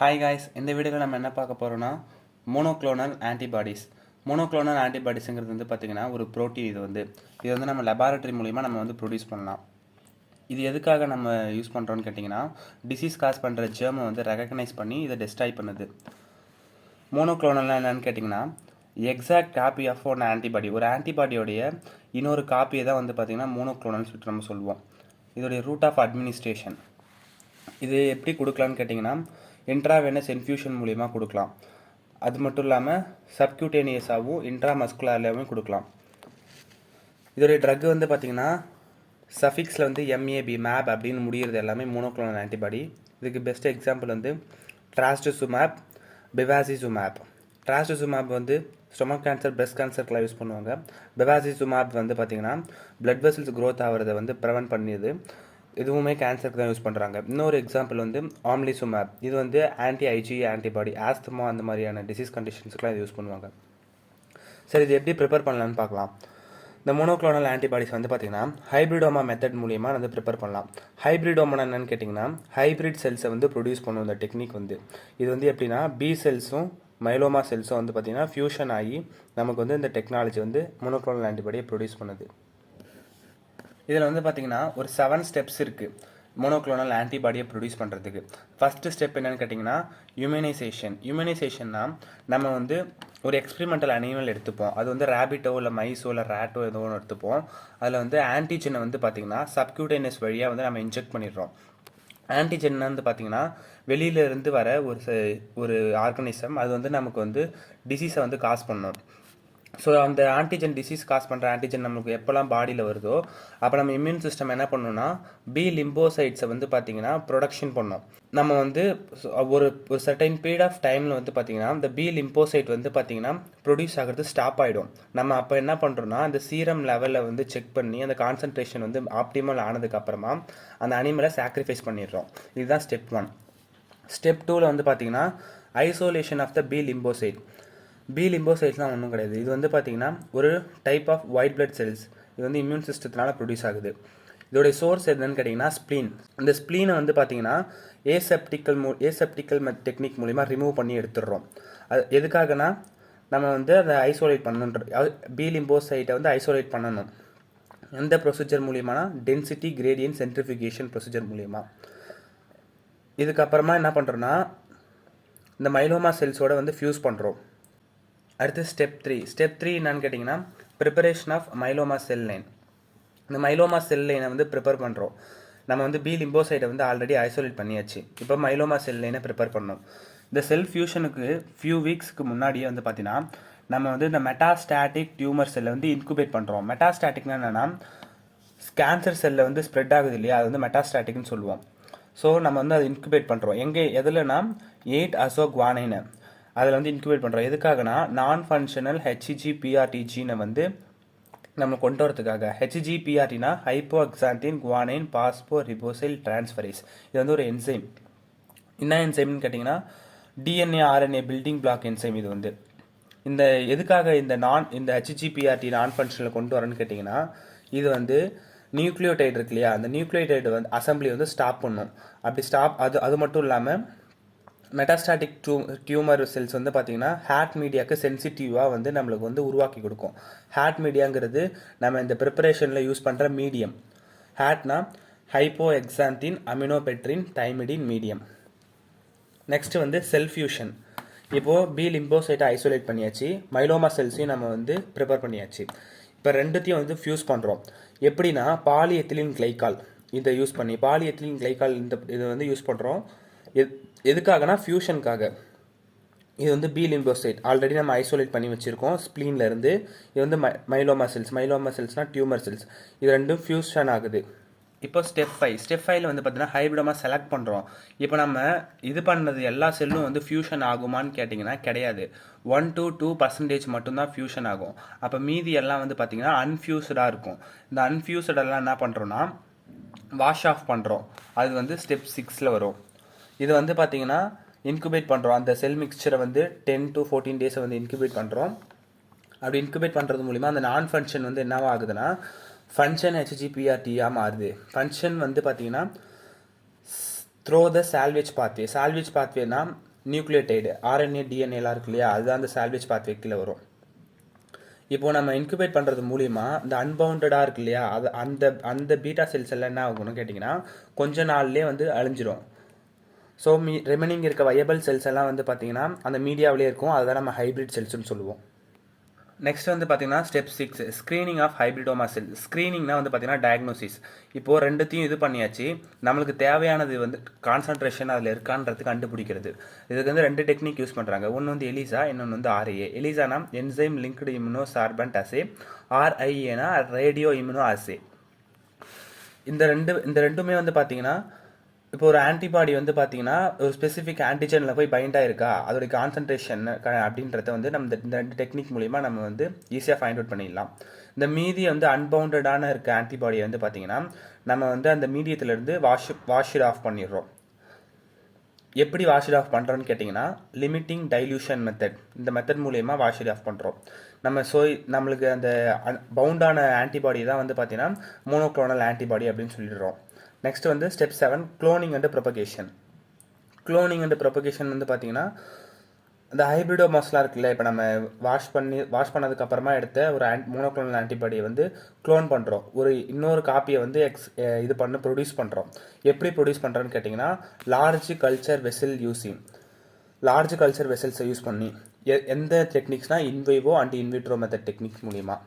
Hi guys, இந்த வீடியோவில் நம்ம என்ன பார்க்க போகிறோம்னா மோனோக்ளோனல் ஆன்டிபாடிஸ். மோனோக்ளோனல் ஆன்டிபாடிஸுங்கிறது வந்து பார்த்திங்கன்னா ஒரு ப்ரோட்டீன். இது வந்து நம்ம லெபார்ட்டரி மூலிமா நம்ம வந்து ப்ரொடியூஸ் பண்ணலாம். இது எதுக்காக நம்ம யூஸ் பண்ணுறோன்னு கேட்டிங்கன்னா, டிசீஸ் காஸ் பண்ணுற ஜேர்மை வந்து ரெகக்னைஸ் பண்ணி இதை டெஸ்ட்ராய் பண்ணுது. மோனோக்ளோனல்னால் என்னென்னு கேட்டிங்கன்னா, exact copy of one antibody. ஒரு ஆன்டிபாடியோடைய இன்னொரு காப்பியை தான் வந்து பார்த்திங்கன்னா மோனோக்ளோனல்னு சொல்லிட்டு நம்ம சொல்லுவோம். இதோடைய ரூட் ஆஃப் அட்மினிஸ்ட்ரேஷன். இது எப்படி கொடுக்கலான்னு கேட்டிங்கன்னா, இன்ட்ராவெனஸ் இன்ஃபியூஷன் மூலிமா கொடுக்கலாம். அது மட்டும் இல்லாமல் சப்க்யூட்டேனியஸாகவும் இன்ட்ராமஸ்குலர்லாகவும் கொடுக்கலாம். இதோடைய ட்ரக் வந்து பார்த்திங்கன்னா சஃபிக்ஸில் வந்து எம்ஏபி மேப் அப்படின்னு முடிகிறது எல்லாமே மோனோக்ளோனல் ஆன்டிபாடி. இதுக்கு பெஸ்ட் எக்ஸாம்பிள் வந்து ட்ராஸ்டசுமேப், பெவாசிசுமேப். ட்ராஸ்டசுமேப் வந்து ஸ்டொமக் கேன்சர், பிரெஸ்ட் கேன்சருக்குலாம் யூஸ் பண்ணுவாங்க. பெவாசிசுமேப் வந்து பார்த்திங்கன்னா பிளட் வெசல்ஸ் க்ரோத் ஆகிறத வந்து ப்ரிவென்ட் பண்ணிடுது. இதுவுமே கேன்சருக்கு தான் யூஸ் பண்ணுறாங்க. இன்னொரு எக்ஸாம்பிள் வந்து ஆம்லிசுமேப். இது வந்து ஆன்டி ஆன்டிபாடி, ஆஸ்துமா அந்த மாதிரியான டிசீஸ் கண்டிஷன்ஸ்க்குலாம் இது யூஸ் பண்ணுவாங்க. சரி, இது எப்படி ப்ரிப்பேர் பண்ணலான்னு பார்க்கலாம். இந்த மோனோக்ளோனல் ஆன்டிபாடிஸ் வந்து பார்த்திங்கன்னா ஹைப்ரிடோமா மெத்தட் மூலிமா வந்து ப்ரிப்பேர் பண்ணலாம். ஹைப்ரிடோமா என்னன்னு கேட்டிங்கன்னா, ஹைப்ரிட் செல்ஸை வந்து ப்ரொடியூஸ் பண்ணும் இந்த டெக்னிக் வந்து. இது வந்து எப்படின்னா பி செல்ஸும் மைலோமா செல்ஸும் வந்து பார்த்திங்கன்னா ஃபியூஷன் ஆகி நமக்கு வந்து இந்த டெக்னாலஜி வந்து மோனோக்ளோனல் ஆன்டிபாடியை ப்ரொடியூஸ் பண்ணுது. இதில் வந்து பார்த்திங்கன்னா ஒரு 7 ஸ்டெப்ஸ் இருக்குது மோனோக்ளோனல் ஆன்டிபாடியை ப்ரொடியூஸ் பண்ணுறதுக்கு. ஃபஸ்ட்டு ஸ்டெப் என்னென்னு கேட்டிங்கன்னா இம்யூனைசேஷன். இம்யூனைசேஷன்னா நம்ம வந்து ஒரு எக்ஸ்பிரிமெண்டல் அனிமல் எடுத்துப்போம். அது வந்து ரேபிட்டோ இல்லை மைஸோ இல்லை ரேட்டோ ஏதோ ஒன்று எடுத்துப்போம். அதில் வந்து ஆன்டிஜெனை வந்து பார்த்திங்கன்னா சப்க்யூட்டேனியஸ் வழியாக வந்து நம்ம இன்ஜெக்ட் பண்ணிடுறோம். ஆன்டிஜென் வந்து பார்த்திங்கன்னா வெளியிலேருந்து வர ஒரு ஆர்கனிசம். அது வந்து நமக்கு வந்து டிசீஸை வந்து காஸ் பண்ணும். ஸோ அந்த ஆன்டிஜென் டிசீஸ் காஸ் பண்ணுற ஆன்டிஜென் நமக்கு எப்போல்லாம் பாடியில் வருதோ அப்போ நம்ம இம்யூன் சிஸ்டம் என்ன பண்ணணும்னா பி லிம்போசைட்ஸை வந்து பார்த்திங்கன்னா ப்ரொடக்ஷன் பண்ணோம். நம்ம வந்து ஒரு சர்டைன் பீரியட் ஆஃப் டைமில் வந்து பார்த்திங்கன்னா இந்த பி லிம்போசைட் வந்து பார்த்திங்கன்னா ப்ரொடியூஸ் ஆகிறது ஸ்டாப் ஆகிடும். நம்ம அப்போ என்ன பண்ணுறோன்னா அந்த சீரம் லெவலில் வந்து செக் பண்ணி அந்த கான்சன்ட்ரேஷன் வந்து ஆப்டிமல் ஆனதுக்கப்புறமா அந்த அனிமலை சாக்ரிஃபைஸ் பண்ணிடுறோம். இதுதான் ஸ்டெப் 1. ஸ்டெப் 2ல் வந்து பார்த்திங்கன்னா isolation of the B lymphocyte. B லிம்போசைட்ஸ்லாம் ஒன்றும் கிடையாது. இது வந்து பார்த்திங்கன்னா ஒரு type of white blood cells. இது வந்து இம்யூன் சிஸ்டத்தினால ப்ரொடியூஸ் ஆகுது. இதோடைய சோர்ஸ் என்னன்னு கேட்டிங்கன்னா ஸ்ப்ளீன். இந்த ஸ்ப்ளீனை வந்து பார்த்திங்கன்னா ஏசெப்டிக்கல் டெக்னிக் மூலிமா ரிமூவ் பண்ணி எடுத்துடுறோம். அது எதுக்காகனா நம்ம வந்து அதை ஐசோலேட் பண்ணணுன்ற பி லிம்போசைட்டை வந்து ஐசோலேட் பண்ணணும். எந்த ப்ரொசீஜர் மூலியமானா டென்சிட்டி கிரேடியன்ட் சென்ட்ரிஃபிகேஷன் ப்ரொசீஜர் மூலிமா. இதுக்கப்புறமா என்ன பண்ணுறோன்னா இந்த மைலோமா செல்ஸோடு வந்து ஃபியூஸ் பண்ணுறோம். அடுத்து ஸ்டெப் 3. ஸ்டெப் 3 என்னன்னு கேட்டிங்கன்னா preparation of myeloma cell line. இந்த மைலோமா செல் லைனை வந்து ப்ரிப்பேர் பண்ணுறோம். நம்ம வந்து பி லிம்போசைட்டை வந்து ஆல்ரெடி ஐசோலேட் பண்ணியாச்சு. இப்போ மைலோமா செல் லைனை ப்ரிப்பேர் பண்ணோம். இந்த செல் ஃபியூஷனுக்கு ஃபியூ வீக்ஸ்க்கு முன்னாடியே வந்து பார்த்திங்கன்னா நம்ம வந்து இந்த மெட்டாஸ்டாட்டிக் டியூமர் செல்லை வந்து இன்குபேட் பண்ணுறோம். மெட்டாஸ்டாட்டிக்னா என்னென்னா கேன்சர் செல்லில் வந்து ஸ்ப்ரெட் ஆகுது இல்லையா, அது வந்து மெட்டாஸ்டாட்டிக்னு சொல்லுவோம். ஸோ நம்ம வந்து அதை இன்குபேட் பண்ணுறோம். எதுலனா 8-அசோகுவானைனை அதில் வந்து இன்குபேட் பண்ணுறோம். எதுக்காகனா நான் ஃபங்க்ஷனல் HGPRT ஜீனை வந்து நம்ம கொண்டு வரதுக்காக. HGPRTனா ஹைப்போ எக்ஸாந்தின் குவானைன் பாஸ்போ ரிபோசைல் டிரான்ஸ்ஃபரேஸ். இது வந்து ஒரு என்சைம். என்ன என்சைம்னு கேட்டிங்கன்னா DNA RNA building block enzyme. இது வந்து இந்த எதுக்காக இந்த HGPRT நான் ஃபங்க்ஷனில் கொண்டு வரேன்னு கேட்டிங்கன்னா இது வந்து நியூக்ளியோடைடு இருக்கு இல்லையா, அந்த நியூக்ளியோடைடு வந்து அசம்பிளி வந்து ஸ்டாப் பண்ணும். அப்படி அது மட்டும் இல்லாமல் மெட்டாஸ்டாட்டிக் டியூமர் செல்ஸ் வந்து பார்த்திங்கன்னா ஹேட் மீடியாவுக்கு சென்சிட்டிவாக வந்து நம்மளுக்கு வந்து உருவாக்கி கொடுக்கும். ஹேட் மீடியாங்கிறது நம்ம இந்த ப்ரிப்பரேஷனில் யூஸ் பண்ணுற மீடியம். ஹேட்னா hypo xanthine aminopterin thymidine medium. Next வந்து செல் ஃபியூஷன். இப்போது பி லிம்போசைட்டை ஐசோலேட் பண்ணியாச்சு, மைலோமா செல்ஸையும் நம்ம வந்து ப்ரிப்பேர் பண்ணியாச்சு. இப்போ ரெண்டுத்தையும் வந்து ஃபியூஸ் பண்ணுறோம். எப்படின்னா பாலிஎத்திலீன் கிளைக்கால் இதை யூஸ் பண்ணி பாலிஎத்திலீன் கிளைக்கால் இதை வந்து யூஸ் பண்ணுறோம். எதுக்காகனா ஃபியூஷனுக்காக. இது வந்து பி லிம்போசைட் ஆல்ரெடி நம்ம ஐசோலேட் பண்ணி வச்சுருக்கோம் ஸ்ப்ளீன்லேருந்து. இது வந்து மைலோமா செல்ஸ்னால் டியூமர் செல்ஸ். இது ரெண்டும் ஃபியூஷன் ஆகுது. இப்போ ஸ்டெப் 5. ஸ்டெப் 5ல் வந்து பார்த்தீங்கன்னா ஹைப்ரிடோமா செலக்ட் பண்ணுறோம். இப்போ நம்ம இது பண்ணது எல்லா செல்லும் வந்து ஃபியூஷன் ஆகுமான்னு கேட்டிங்கன்னா கிடையாது. 1-2% மட்டும்தான் ஃபியூஷன் ஆகும். அப்போ மீதி எல்லாம் வந்து பார்த்திங்கன்னா அன்ஃபியூஸ்டாக இருக்கும். இந்த அன்ஃபியூஸ்டெல்லாம் என்ன பண்ணுறோன்னா வாஷ் ஆஃப் பண்ணுறோம். அது வந்து ஸ்டெப் 6ல் வரும். இது வந்து பார்த்திங்கன்னா இன்குபேட் பண்ணுறோம். அந்த செல் மிக்சரை வந்து 10-14 டேஸை வந்து இன்குபேட் பண்ணுறோம். அப்படி இன்குபேட் பண்ணுறது மூலிமா அந்த நான் ஃபங்க்ஷன் வந்து என்னவா ஆகுதுன்னா ஃபங்க்ஷன் HGPRTயாக மாறுது. ஃபங்க்ஷன் வந்து பார்த்திங்கன்னா through the salvage pathway. Salvage பாத்வேனா நியூக்ளியோடைடு ஆர்என்ஏ டிஎன்ஏலாம் இருக்கு இல்லையா, அதுதான் அந்த சால்வேஜ் பாத்வே கீழே வரும். இப்போது நம்ம இன்குபேட் பண்ணுறது மூலிமா இந்த அன்பவுண்டடாக இருக்கு இல்லையா, அது அந்த அந்த பீட்டா செல்ஸ் எல்லாம் என்ன ஆகும்னு கேட்டிங்கன்னா கொஞ்ச நாள்லேயே வந்து அழிஞ்சிரும். ஸோ ரிமைனிங் இருக்க வயபிள் செல்ஸ் எல்லாம் வந்து பார்த்திங்கன்னா அந்த மீடியாவிலே இருக்கும், அதுதான் நம்ம ஹைப்ரிட் செல்ஸ்னு சொல்லுவோம். நெக்ஸ்ட் வந்து பார்த்தீங்கன்னா ஸ்டெப் 6 ஸ்க்ரீனிங் ஆஃப் ஹைப்ரிடோமா செல். ஸ்க்ரீனிங்னா வந்து பார்த்தீங்கன்னா டயக்னோசிஸ். இப்போது ரெண்டுத்தையும் இது பண்ணியாச்சு, நம்மளுக்கு தேவையானது வந்து கான்சன்ட்ரேஷன் அதில் இருக்கான்றது கண்டுபிடிக்கிறது. இதுக்கு வந்து 2 டெக்னிக் யூஸ் பண்ணுறாங்க. ஒன்று வந்து எலிசா, இன்னொன்று வந்து ஆர்ஐஏ. எலிசானா என்சைம் லிங்க்டு இம்யூனோ சார்பன்ட் அசே, ஆர்ஐஏனா ரேடியோ இம்யூனோ அசே. இந்த ரெண்டுமே வந்து பார்த்தீங்கன்னா இப்போ ஒரு ஆன்டிபாடி வந்து பார்த்தீங்கன்னா ஒரு ஸ்பெசிஃபிக் ஆன்டிஜனில் போய் பைண்ட் ஆயிருக்கா, அதோடைய கான்சன்ட்ரேஷன் அப்படின்றத வந்து நம்ம இந்த 2 டெக்னிக் மூலிமா நம்ம வந்து ஈஸியாக ஃபைண்ட் அவுட் பண்ணிடலாம். இந்த மீதி வந்து அன்பவுண்டடான இருக்க ஆன்டிபாடியை வந்து பார்த்தீங்கன்னா நம்ம வந்து அந்த மீடியத்திலேருந்து வாஷ் இட் ஆஃப் பண்ணிடுறோம். எப்படி வாஷ் இட் ஆஃப் பண்ணுறோன்னு கேட்டிங்கன்னா லிமிட்டிங் டைல்யூஷன் மெத்தட். இந்த மெத்தட் மூலிமா வாஷ் இட் ஆஃப் பண்ணுறோம். நம்மளுக்கு அந்த பவுண்டான ஆன்டிபாடி தான் வந்து பார்த்தீங்கன்னா மோனோக்ளோனல் ஆன்டிபாடி அப்படின்னு சொல்லிடுறோம். நெக்ஸ்ட் வந்து step 7 cloning and propagation. Cloning and propagation வந்து பார்த்தீங்கன்னா இந்த ஹைப்ரிடோமாஸ்லாம் இருக்குல்ல, இப்போ நம்ம வாஷ் பண்ணதுக்கப்புறமா எடுத்த ஒரு மோனோக்ளோனல் ஆன்டிபாடியை வந்து க்ளோன் பண்ணுறோம், இன்னொரு காப்பியை வந்து ப்ரொடியூஸ் பண்ணுறோம். எப்படி ப்ரொடியூஸ் பண்ணுறோன்னு கேட்டிங்கன்னா லார்ஜ் கல்ச்சர் வெசல்ஸை யூஸ் பண்ணி எந்த டெக்னிக்ஸ்னால் in vivo and in vitro method techniques மூலிமா.